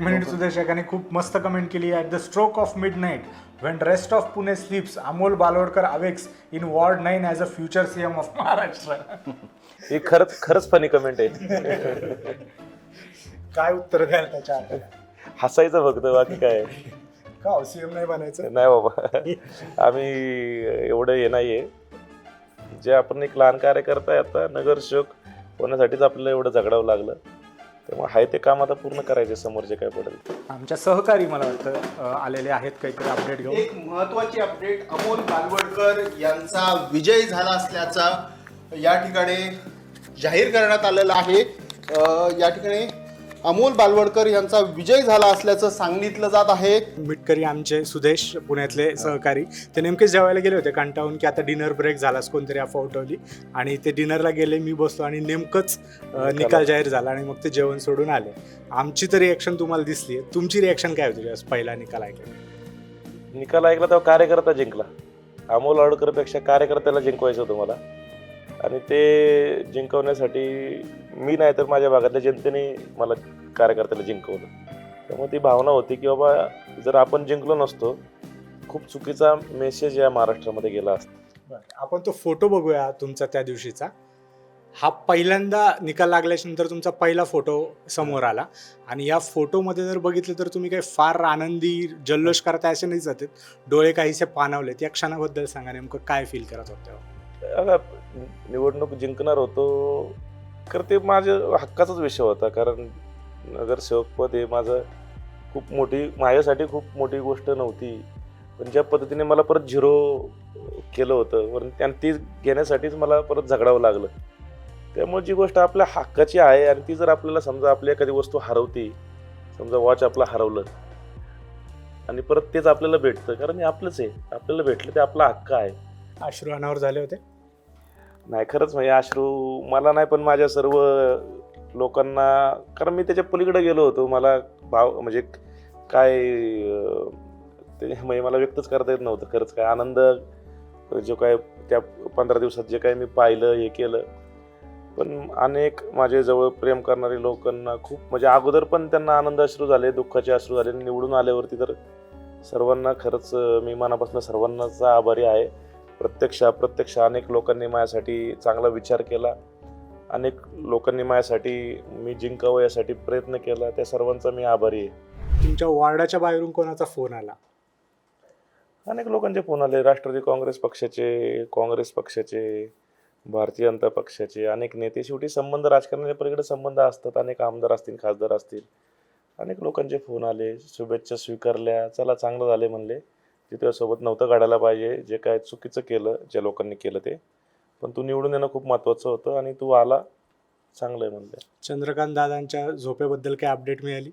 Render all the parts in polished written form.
Minute सुदेशकाने खूप मस्त comment केली. At the stroke of midnight when rest of Pune sleeps Amol Balwadkar awakes in ward 9 as a future CM of Maharashtra. ही खरंच funny comment आहे. काय उत्तर द्याल त्याच्या आता? हसायचं फक्त, बाकी काय का CM नाही बनायचं? नाही बाबा. आम्ही एवढं हे नाहीये. जे आपण एक लहान कार्यकर्ता आहे, आता नगरसेवक होण्यासाठीच आपल्याला एवढं झगडावं लागलं. त्यामुळे आहे ते काम आता पूर्ण करायचे, समोर जे काय पडेल. आमच्या सहकारी मला वाटतं आलेले आहेत काहीतरी अपडेट घेऊन. एक महत्त्वाची अपडेट, अमोल बालवडकर यांचा विजय झाला असल्याचा या ठिकाणी जाहीर करण्यात आलेला आहे. या ठिकाणी अमोल बालवडकर यांचा विजय झाला असल्याचं सांगितलं जात आहे. मिटकरी आमचे सुदेश पुण्यातले सहकारी ते नेमकेच जेवायला गेले होते कंटाळून की आता डिनर ब्रेक झालाच, कोणतरी अफवा उठवली आणि ते डिनरला गेले. मी बसलो आणि नेमकंच निकाल जाहीर झाला आणि मग ते जेवण सोडून आले. आमची तर रिॲक्शन तुम्हाला दिसली आहे. तुमची रिॲक्शन काय होती जेव्हा पहिला निकाल ऐकला? निकाल ऐकला तेव्हा कार्यकर्ता जिंकला. अमोल बालवडकरपेक्षा कार्यकर्त्याला जिंकवायचं होतं मला, आणि ते जिंकवण्यासाठी मी नाही तर माझ्या भागातल्या जनतेने मला कार्यकर्त्याला जिंकवलं. त्यामुळे ती भावना होती की बाबा जर आपण जिंकलो नसतो, खूप चुकीचा मेसेज या महाराष्ट्रामध्ये गेला असता. आपण तो फोटो बघूया तुमचा त्या दिवशीचा. हा पहिल्यांदा निकाल लागल्यानंतर तुमचा पहिला फोटो समोर आला आणि या फोटोमध्ये जर बघितलं तर तुम्ही काही फार आनंदी जल्लोष करता असे नाही जातात, डोळे काहीसे पाणावलेत. या क्षणाबद्दल सांगा, नेमकं काय फील करत होते? आता निवडणूक जिंकणार होतो तर ते माझ्या हक्काचाच विषय होता, कारण नगरसेवकपद हे माझं माझ्यासाठी खूप मोठी गोष्ट नव्हती. पण ज्या पद्धतीने मला परत झिरो केलं होतं आणि ती घेण्यासाठीच मला परत झगडावं लागलं. त्यामुळे जी गोष्ट आपल्या हक्काची आहे आणि ती जर आपल्याला समजा आपली एखादी वस्तू हरवती, समजा वॉच आपलं हरवलं आणि परत तेच आपल्याला भेटतं, कारण हे आपलंच आहे, आपल्याला भेटलं ते आपला हक्क आहे. अश्रू अनावर झाले होते? नाही, खरंच म्हणजे अश्रू मला नाही, पण माझ्या सर्व लोकांना, कारण मी त्याच्या पलीकडे गेलो होतो. मला भाव म्हणजे काय ते म्हणजे मला व्यक्तच करता येत नव्हतं. खरंच काय आनंद जो काय त्या 15 दिवसात जे काय मी पाहिलं, हे केलं. पण अनेक माझे जवळ प्रेम करणारे लोकांना खूप म्हणजे अगोदर पण त्यांना आनंद अश्रू झाले, दुःखाचे अश्रू झाले. निवडून आल्यावरती तर सर्वांना खरंच मी मनापासून सर्वांनाचा आभारी आहे. प्रत्यक्ष अनेक लोकांनी माझ्यासाठी चांगला विचार केला, अनेक लोकांनी माझ्यासाठी मी जिंकावं यासाठी प्रयत्न केला. त्या सर्वांचा मी आभारी आहे. तुमच्या वॉर्डाच्या बाहेरून कोणाचा फोन आला? अनेक लोकांचे फोन आले. राष्ट्रवादी काँग्रेस पक्षाचे, भारतीय जनता पक्षाचे अनेक नेते. शेवटी संबंध, राजकारणाच्या पलीकडे संबंध असतात. अनेक आमदार असतील, खासदार असतील, अनेक लोकांचे फोन आले, शुभेच्छा स्वीकारल्या. चला चांगलं झाले म्हणले, ते तुझ्यासोबत नव्हतं काढायला पाहिजे, जे काय चुकीचं केलं ज्या लोकांनी केलं ते, पण तू निवडून येणं खूप महत्त्वाचं होतं आणि तू आला, चांगलं आहे म्हणले. चंद्रकांत दादांच्या झोपेबद्दल काय अपडेट मिळाली?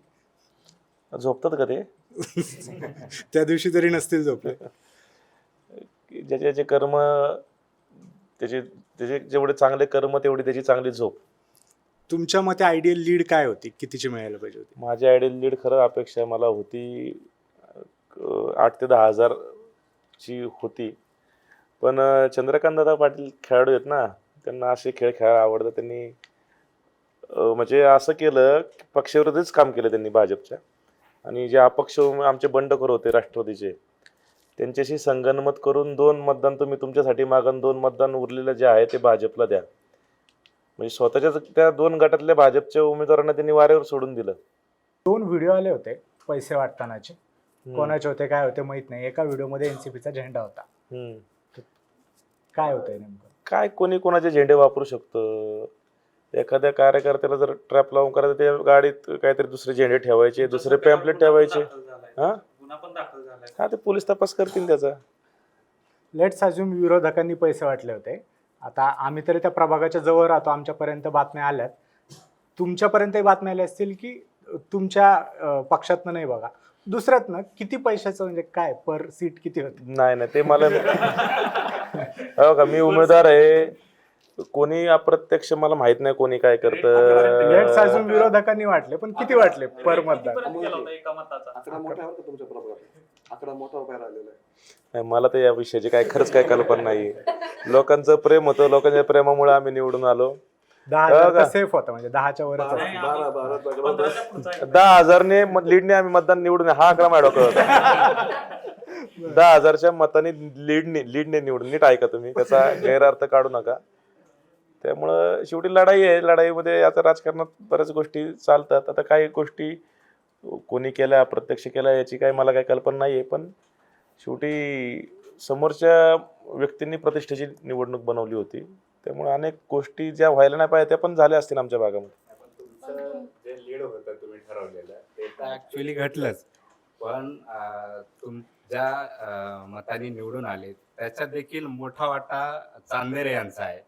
झोपतात का ते? त्या दिवशी तरी नसतील झोपले. ज्याचे कर्म, त्याचे जेवढे चांगले कर्म तेवढी त्याची चांगली झोप. तुमच्या मते आयडियल लीड काय होती? कितीची मिळायला पाहिजे होती? माझी आयडियल लीड खरं अपेक्षा मला होती 8 ते 10 हजारची होती. पण चंद्रकांत दादा पाटील खेळाडू आहेत ना, त्यांना असे खेळ खेळायला आवडतं. त्यांनी म्हणजे असं केलं, पक्षाविरोधीच काम केलं त्यांनी भाजपच्या. आणि जे अपक्ष आमचे बंडखोर होते राष्ट्रवादीचे, त्यांच्याशी संगनमत करून 2 मतदान तुम्ही तुमच्यासाठी मागून 2 मतदान उरलेलं जे आहे ते भाजपला द्या. म्हणजे स्वतःच्याच त्या 2 गटातल्या भाजपच्या उमेदवारांना त्यांनी वाऱ्यावर सोडून दिलं. 2 व्हिडिओ आले होते पैसे वाटतानाचे. कोणाचे होते काय होते माहित नाही. एका व्हिडिओमध्ये NCPचा झेंडा होता. काय होतंय नेमकं? काय कोणी कोणाचे झेंडे वापरू शकतं. एखाद्या कार्यकर्त्याला जर ट्रॅप लावून करायचं, त्या गाडीत काहीतरी दुसरे झेंडे ठेवायचे, दुसरे पॅम्पलेट ठेवायचे. हा, ते पोलीस तपास करतील त्याचा. लेट्स अज्युम विरोधकांनी पैसे वाटले होते. आता आम्ही तरी त्या प्रभागाच्या जवळ राहतो, आमच्यापर्यंत बातम्या आल्यात. तुमच्यापर्यंतही बातम्या आल्या असतील की तुमच्या पक्षातनं नाही बघा, दुसऱ्यातनं किती पैशाचं म्हणजे काय पर सीट किती होती? नाही ते मला हो का, मी उमेदवार आहे. कोणी अप्रत्यक्ष मला माहित नाही कोणी काय करतं. लेट्स अज्युम विरोधकांनी वाटले, पण किती वाटले पर मतदार? नाही, मला तर या विषयाची काय खरंच काय कल्पना नाही. लोकांचं प्रेम होतं, लोकांच्या प्रेमामुळे आम्ही निवडून आलो. 10,000 का? सेफ होता, म्हणजे 10च्या वरच असतं. 10,000ने लीडने आम्ही मतदान निवडून, हा आकडा माझ्या डोक्यात होता. 10,000च्या मतांनी लीडने निवडून. नीट ऐका तुम्ही, त्याचा गैरअर्थ काढू नका. त्यामुळं शेवटी लढाई आहे. लढाईमध्ये आता राजकारणात बऱ्याच गोष्टी चालतात. आता काही गोष्टी कोणी केल्या, प्रत्यक्ष केल्या, याची काही मला काही कल्पना नाही आहे. पण शेवटी समोरच्या व्यक्तींनी प्रतिष्ठेची निवडणूक बनवली होती. त्यामुळे अनेक गोष्टी ज्या व्हायला नाही पाहिजे त्या पण झाल्या असतील आमच्या भागामध्ये. तुमचं जे लीड होतं तुम्ही ठरवलेलं ते तर ऍक्च्युली घटलंच, पण ज्या मतांनी निवडून आले त्याच्यात देखील मोठा वाटा चांदेरे यांचा आहे.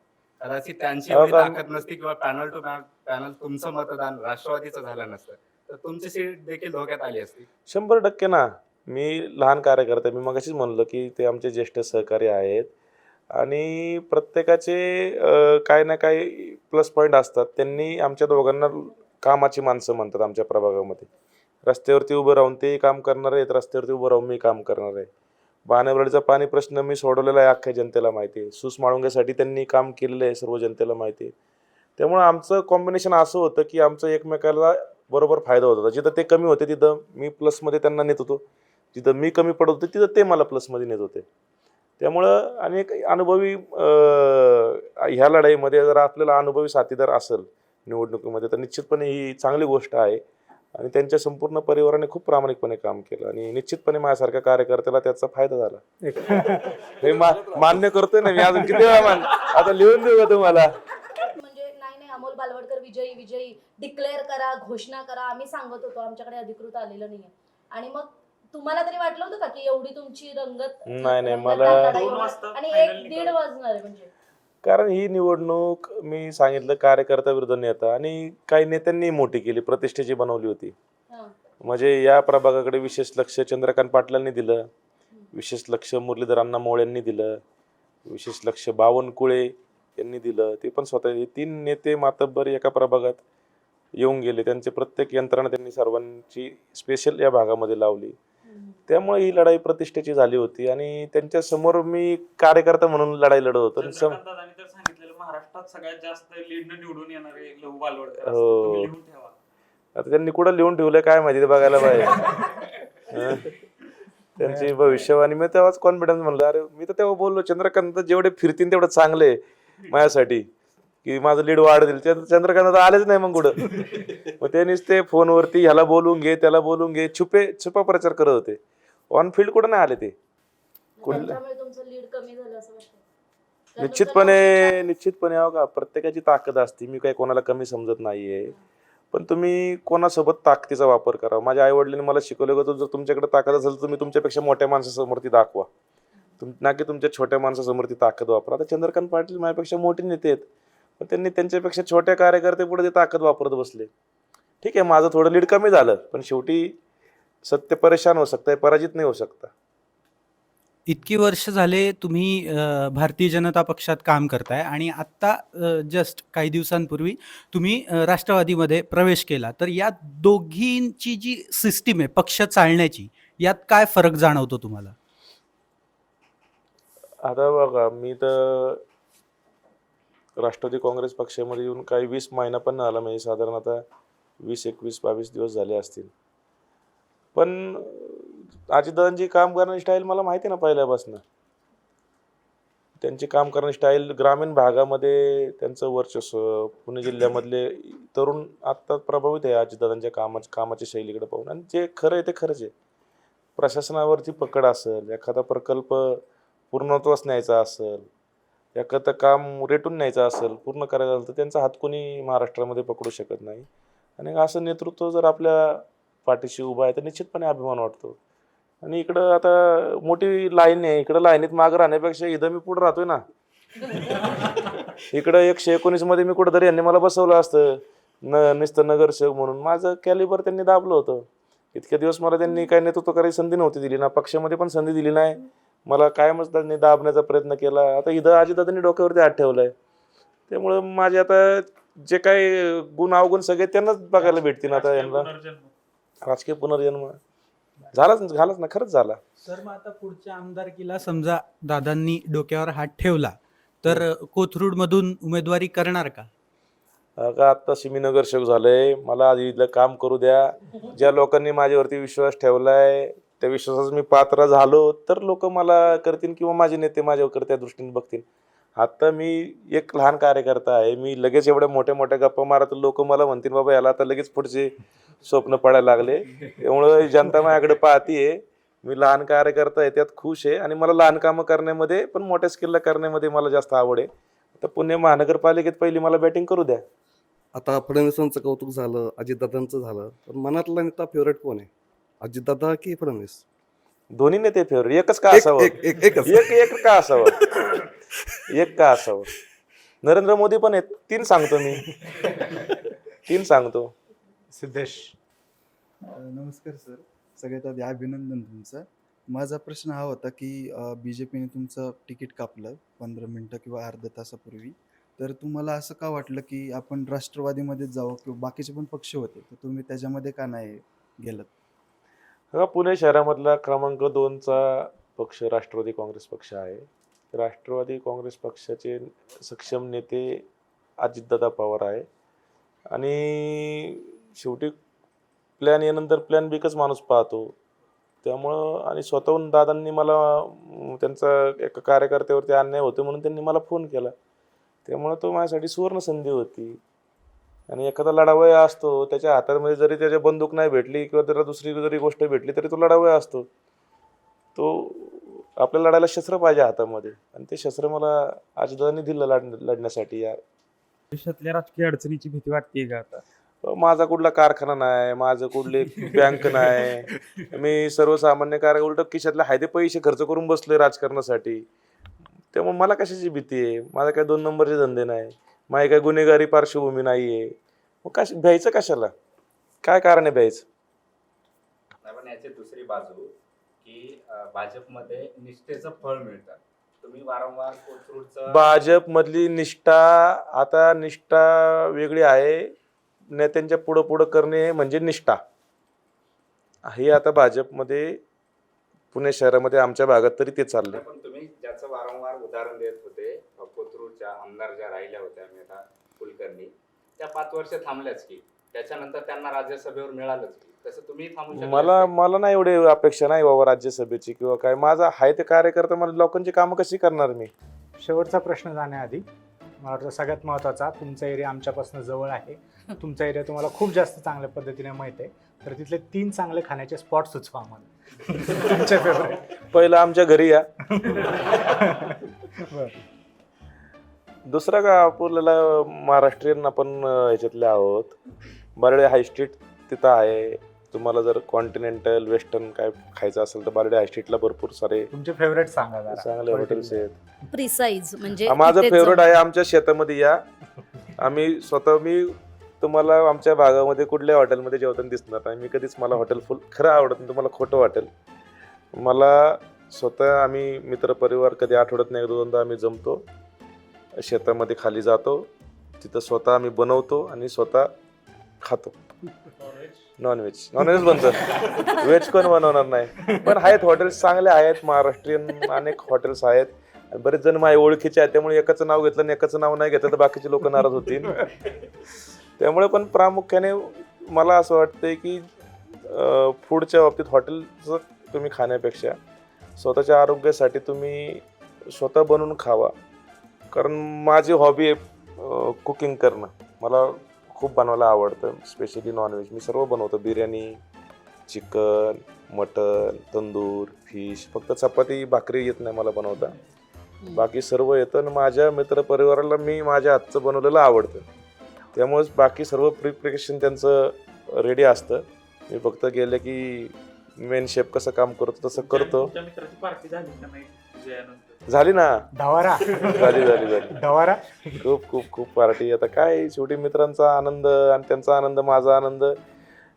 कदाचित त्यांची एवढी ताकद नसती किंवा पॅनल टू पॅनल तुमचं मतदान राष्ट्रवादीचं झालं नसतं तर तुमची सीट देखील धोक्यात आली असती. 100% ना. मी लहान कार्यकर्ता, मी मगाशीच म्हणलं की ते आमचे ज्येष्ठ सहकारी आहेत आणि प्रत्येकाचे काही ना काही प्लस पॉईंट असतात. त्यांनी आमच्या दोघांना कामाची माणसं म्हणतात आमच्या प्रभागामध्ये. रस्त्यावरती उभं राहून ते काम करणार आहेत, रस्त्यावरती उभं राहून मी काम करणार आहे. बाणेवरचा पाणी प्रश्न मी सोडवलेला आहे, अख्ख्या जनतेला माहिती आहे. सूस माळुंग्यासाठी त्यांनी काम केलेलं आहे, सर्व जनतेला माहिती आहे. त्यामुळं आमचं कॉम्बिनेशन असं होतं की आमचं एकमेकाला बरोबर फायदा होत होता. जिथं ते कमी होते तिथं मी प्लसमध्ये त्यांना नेत होतो, जिथं मी कमी पडत होतो तिथं ते मला प्लसमध्ये नेत होते. त्यामुळं अनेक अनुभवी ह्या लढाईमध्ये जर आपल्याला अनुभवी साथीदार असेल निवडणुकीमध्ये तर निश्चितपणे ही चांगली गोष्ट आहे. आणि त्यांच्या संपूर्ण परिवाराने खूप प्रामाणिकपणे काम केलं आणि निश्चितपणे माझ्यासारख्या कार्यकर्त्याला त्याचा फायदा झाला. हे मान्य करतोय ना मी. अजून किती वेळा आता लिहून देऊ का तुम्हाला? म्हणजे नाही अमोल बालवडकर विजयी विजयी डिक्लेअर करा, घोषणा करा, आम्ही सांगत होतो, आमच्याकडे अधिकृत आलेलं नाहीये. आणि मग तुम्हाला तरी वाटलं होतं का की एवढी तुमची रंगत नाही मला आणि 1-1.5 वाजणार आहे म्हणजे? कारण ही निवडणूक मी सांगितलं कार्यकर्ता विरुद्ध नेता आणि काही नेत्यांनी मोठी केली, प्रतिष्ठेची बनवली होती. म्हणजे या प्रभागाकडे विशेष लक्ष चंद्रकांत पाटलांनी दिलं, विशेष लक्ष मुरलीधर अण्णा मोळ यांनी दिलं, विशेष लक्ष बावनकुळे यांनी दिलं. ते पण स्वतः 3 नेते मातब्बर एका प्रभागात येऊन गेले. त्यांचे प्रत्येक यंत्रणा त्यांनी सर्वांची स्पेशल या भागामध्ये लावली. त्यामुळे ही लढाई प्रतिष्ठेची झाली होती आणि त्यांच्या समोर मी कार्यकर्ता म्हणून लढाई लढत होतो. महाराष्ट्रात सगळ्यात जास्त लीडनं निवडून येणारे लहू बालवडकर हो. तुम्ही लिहून ठेवा. आता त्यांनी कुठं लिहून ठेवलंय काय माहिती, ते बघायला पाहिजे. त्यांची भविष्यवाणी. मी तेव्हाच कॉन्फिडन्स म्हणलं, अरे मी तर तेव्हा बोललो चंद्रकांत जेवढे फिरतील तेवढं चांगले माझ्यासाठी, की माझं लीड वाढतील. चंद्रकांत आलेच नाही मग कुठं. मग त्यांनीच ते फोनवरती ह्याला बोलून घे त्याला बोलून घे छुपा प्रचार करत होते. ऑन फील्ड कुठं नाही आले ते. त्याच्यामुळे तुमचं लीड कमी झालं असं वाटतं? निश्चितपणे हो का, प्रत्येकाची ताकद असते. मी काही कोणाला कमी समजत नाहीये. पण तुम्ही कोणासोबत ताकदीचा वापर करा. माझ्या आई वडिलांनी मला शिकवलं की जर तुमच्याकडे ताकद असेल तर तुम्ही तुमच्यापेक्षा मोठ्या माणसासमोर ती दाखवा, ना की तुमच्या छोट्या माणसासमोर ती ताकद वापरा. आता चंद्रकांत पाटील माझ्यापेक्षा मोठे नेते आहेत, पण त्यांनी त्यांच्यापेक्षा छोट्या कार्यकर्ते पुढे ते ताकद वापरत बसले. ठीक आहे, माझं थोडं लीड कमी झालं, पण शेवटी सत्य परेशान होऊ शकता, पराजित नाही होऊ शकता. इतकी वर्ष झाले तुम्ही भारतीय जनता पक्षात काम करताय आणि आत्ता जस्ट काही दिवसांपूर्वी तुम्ही राष्ट्रवादीमध्ये प्रवेश केला. तर या दोघींची जी सिस्टीम आहे पक्ष चालण्याची, यात काय फरक जाणवतो तुम्हाला? आता बघा, मी तर राष्ट्रवादी काँग्रेस पक्षामध्ये येऊन काही 20 महिना पण नाही आला, म्हणजे साधारण आता 20-21-22 दिवस झाले असतील. पण अजितदादांची काम करण्याची स्टाईल मला माहिती ना पहिल्यापासून. त्यांची काम करण्याची स्टाईल ग्रामीण भागामध्ये त्यांचं वर्चस्व, पुणे जिल्ह्यामधले तरुण आत्ता प्रभावित आहे अजितदादांच्या कामाच्या शैलीकडे पाहून. आणि जे खरं आहे ते खरंच आहे. प्रशासनावरती पकड असेल, एखादा प्रकल्प पूर्णत्वास न्यायचा असेल, एखादं काम रेटून न्यायचं असेल, पूर्ण करायचं असेल तर त्यांचा हात कोणी महाराष्ट्रामध्ये पकडू शकत नाही. आणि असं नेतृत्व जर आपल्या पाठीशी उभं आहे तर निश्चितपणे अभिमान वाटतो. आणि इकडं आता मोठी लाईन आहे, इकडं लाईनीत मागं राहण्यापेक्षा इथं मी पुढे राहतोय ना. इकडं 119 मध्ये मी कुठंतरी यांनी मला बसवलं असतं नुसतं नगरसेवक म्हणून. माझं कॅलिबर त्यांनी दाबलं होतं. इतके दिवस मला त्यांनी काही नेतृत्व करायची संधी नव्हती दिली, ना पक्षामध्ये पण संधी दिली नाही मला. कायमच त्यांनी दाबण्याचा प्रयत्न केला. आता इथं अजितदादांनी डोक्यावरती हात ठेवलाय. त्यामुळं माझे आता जे काही गुण अवगुण सगळे त्यांनाच बघायला भेटतील. आता यांना राजकीय पुनर्जन्म झालाच ना, खरंच झाला. सर, मग आता पुढच्या आमदारकीला समजा दादांनी डोक्यावर हात ठेवला तर कोथरूड मधून उमेदवारी करणार का? का आत्ताशी मी नगरसेवक झालोय, मला आधी इथलं काम करू द्या. ज्या लोकांनी माझ्यावरती विश्वास ठेवलाय त्या विश्वासाचं मी पात्र झालो तर लोक मला करतील किंवा माझे नेते माझ्यावर त्या दृष्टीने बघतील. आता मी एक लहान कार्यकर्ता आहे, मी लगेच एवढ्या मोठ्या मोठ्या गप्पा मारत लोक मला म्हणतील बाबा याला आता लगेच पुढचे स्वप्न पडायला लागले. त्यामुळे जनता माझ्याकडे पाहतीये. मी लहान कार्यकर्ता आहे, त्यात खुश आहे आणि मला लहान कामं करण्यामध्ये पण मोठ्या स्किलला करण्यामध्ये मला जास्त आवड आहे. तर पुणे महानगरपालिकेत पहिली मला बॅटिंग करू द्या. आता फडणवीसांचं कौतुक झालं, अजितदादांचं झालं, पण मनातला नेता फेवरेट कोण आहे, अजितदादा की फडणवीस? दोन्ही नेते फेवरेट. एकच का एक असावं? एक एक एकच. एक का असावं? एक का असावं? नरेंद्र मोदी पण आहेत. 3 सांगतो मी. 3 सांगतो. सिद्धेश. नमस्कार सर, सगळ्यात आधी अभिनंदन तुमचं. माझा प्रश्न हा होता की BJPने तुमचं तिकीट कापलं 15 मिनटं किंवा अर्ध्या तासापूर्वी, तर तुम्हाला असं का वाटलं की आपण राष्ट्रवादीमध्ये जावं किंवा बाकीचे पण पक्ष होते तर तुम्ही त्याच्यामध्ये का नाही गेलात? हा पुणे शहरामधला क्रमांक 2चा पक्ष राष्ट्रवादी काँग्रेस पक्ष आहे. राष्ट्रवादी काँग्रेस पक्षाचे सक्षम नेते अजितदादा पवार आहे आणि शेवटी प्लॅन ए नंतर प्लॅन बीकच माणूस पाहतो. त्यामुळं आणि स्वतःहून दादांनी मला त्यांचा एका कार्यकर्त्यावरती अन्याय होते म्हणून त्यांनी मला फोन केला. त्यामुळं तो माझ्यासाठी सुवर्ण संधी होती. आणि एखादा लढावया असतो, त्याच्या हातामध्ये जरी त्याच्या बंदूक नाही भेटली किंवा त्याला दुसरी जरी गोष्ट भेटली तरी तो लढावया असतो. तो आपल्या लढायला शस्त्र पाहिजे हातामध्ये आणि ते शस्त्र मला अजितदादांनी दिलं लढण्यासाठी. या देशातल्या राजकीय अडचणीची भीती वाटते का आता? माझा कुठला कारखाना नाही, माझं कुठली बँक नाही, मी सर्वसामान्य कार्य उलट खिशातले हायदे पैसे खर्च करून बसलोय राजकारणासाठी. त्यामुळे मला कशाची भीती आहे? माझा काय 2 नंबरचे धंदे नाही, माझी काय गुन्हेगारी पार्श्वभूमी नाहीये. मग भ्यायचं कशाला? काय कारण आहे भ्यायचं? पण याची दुसरी बाजू की भाजपमध्ये निष्ठेचं फळ मिळतं. तुम्ही वारंवार कोथरूडचं भाजपमधली निष्ठा, आता निष्ठा वेगळी आहे. नेत्यांच्या पुढं पुढं करणे म्हणजे निष्ठा. हे आता भाजपमध्ये पुणे शहरामध्ये आमच्या भागात तरी ते चाललंय. पण तुम्ही ज्याचं वारंवार उदाहरण देत होते, कोथरूडच्या आमदार ज्या राहिल्या होत्या मेधा कुलकर्णी, त्या 5 वर्ष थांबल्याच की त्याच्यानंतर त्यांना राज्यसभेवर मिळालंच की, तसं तुम्ही थांबू शकता? मला नाही एवढी अपेक्षा नाही बाबा राज्यसभेची किंवा काय. माझा आहे ते कार्यकर्ता, मला लोकांची कामं कशी करणार मी? शेवटचा प्रश्न जाण्याआधी मला वाटतं सगळ्यात महत्त्वाचा, तुमचा एरिया आमच्यापासून जवळ आहे, तुमचा एरिया तुम्हाला खूप जास्त चांगल्या पद्धतीने माहीत आहे, तर तिथले 3 चांगले खाण्याचे स्पॉट सुचवा आम्हाला तुमच्या फेवरेट. पहिलं आमच्या घरी या. दुसरा का आपल्याला महाराष्ट्रीयन आपण ह्याच्यातले आहोत. बारडे हाय स्ट्रीट तिथं आहे. तुम्हाला जर कॉन्टिनेंटल वेस्टर्न काय खायचं असेल तर बारडे हाय स्ट्रीटला भरपूर सारे तुमचे फेवरेट सांगा जरा. चांगले हॉटेल्स आहेत. प्रिसाईज म्हणजे माझं तिथेच फेवरेट जाऊन. आहे आमच्या शेतामध्ये या. आम्ही स्वतः मी तुम्हाला आमच्या भागामध्ये कुठल्या हॉटेलमध्ये जेवताना दिसणार नाही. मी कधीच मला हॉटेल फुल खरं आवडत नाही, तुम्हाला खोटं वाटेल. मला स्वतः आम्ही मित्रपरिवार कधी आठवड्यात नाही 2दा आम्ही जमतो, शेतामध्ये खाली जातो, तिथं स्वतः आम्ही बनवतो आणि स्वतः खातो. नॉनव्हेज बनतं, व्हेज कोण बनवणार नाही. पण आहेत हॉटेल्स चांगले आहेत, महाराष्ट्रीयन अनेक हॉटेल्स आहेत. बरेच जण माझ्या ओळखीचे आहेत, त्यामुळे एकाचं नाव घेतलं आणि एकाचं नाव नाही घेतलं तर बाकीचे लोक नाराज होतील. त्यामुळे पण प्रामुख्याने मला असं वाटतंय की फूडच्या बाबतीत हॉटेलचं तुम्ही खाण्यापेक्षा स्वतःच्या आरोग्यासाठी तुम्ही स्वतः बनवून खावा. कारण माझी हॉबी आहे कुकिंग करणं. मला खूप बनवायला आवडतं, स्पेशली नॉनव्हेज. मी सर्व बनवतो, biryani, chicken, mutton, tandoor, fish. फक्त चपाती भाकरी येत नाही मला बनवता, बाकी सर्व येतं. आणि माझ्या मित्रपरिवाराला मी माझ्या हातचं बनवलेलं आवडतं, त्यामुळेच बाकी सर्व प्रिपरेशन त्यांचं रेडी असतं. मी फक्त गेले की मेन शेफ कसं काम करतो तसं करतो. तुमच्या मित्राची पार्टी झाली का नाही विजयानंतर? झाली ना, ढवारा झाली ढवारा. खूप पार्टी. आता काय शेवटी मित्रांचा आनंद आणि त्यांचा आनंद माझा आनंद.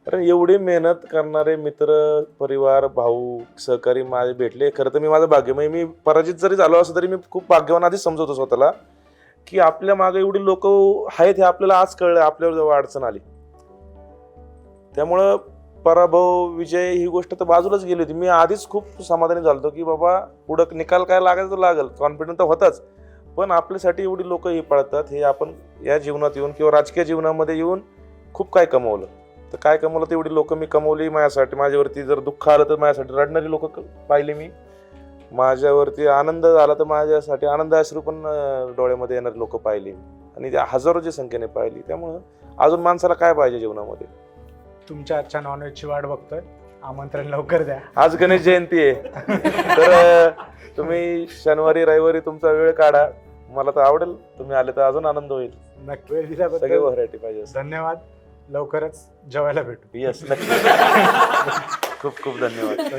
कारण एवढी मेहनत करणारे मित्र परिवार भाऊ सहकारी माझे भेटले. खरं तर मी माझं भाग्य, म्हणजे मी पराजित जरी झालो असं तरी मी खूप भाग्यवान आधीच समजवतो स्वतःला की आपल्या मागे एवढी लोक आहेत हे आपल्याला आज कळलं, आपल्यावर जेव्हा अडचण आली. त्यामुळं पराभव विजय ही गोष्ट तर बाजूलाच गेली होती. मी आधीच खूप समाधानी झालो की बाबा पुढं निकाल काय लागायचं तो लागल, कॉन्फिडन्स तर होताच, पण आपल्यासाठी एवढी लोक हे पळतात, हे आपण या जीवनात येऊन किंवा राजकीय जीवनामध्ये येऊन खूप काय कमवलं. तर काय कमवलं तर एवढी लोक मी कमवली माझ्यासाठी. माझ्यावरती जर दुःख आलं तर माझ्यासाठी रडणारी लोक पाहिली मी. माझ्यावरती आनंद झाला तर माझ्यासाठी आनंद अश्रू पण डोळ्यामध्ये येणारी लोक पाहिली आणि त्या हजारोच्या संख्येने पाहिली. त्यामुळं अजून माणसाला काय पाहिजे जीवनामध्ये. तुमच्या आजच्या नॉनव्हेजची वाट बघतोय, आमंत्रण लवकर द्या. आज गणेश जयंती आहे तर तुम्ही शनिवारी रविवारी तुमचा वेळ काढा. मला तर आवडेल, तुम्ही आले तर अजून आनंद होईल. नक्की वेळ सगळे दिल्याबद्दल व्हरायटी पाहिजे. धन्यवाद. लवकरच जेवायला भेटू. येस नक्की. खूप खूप धन्यवाद.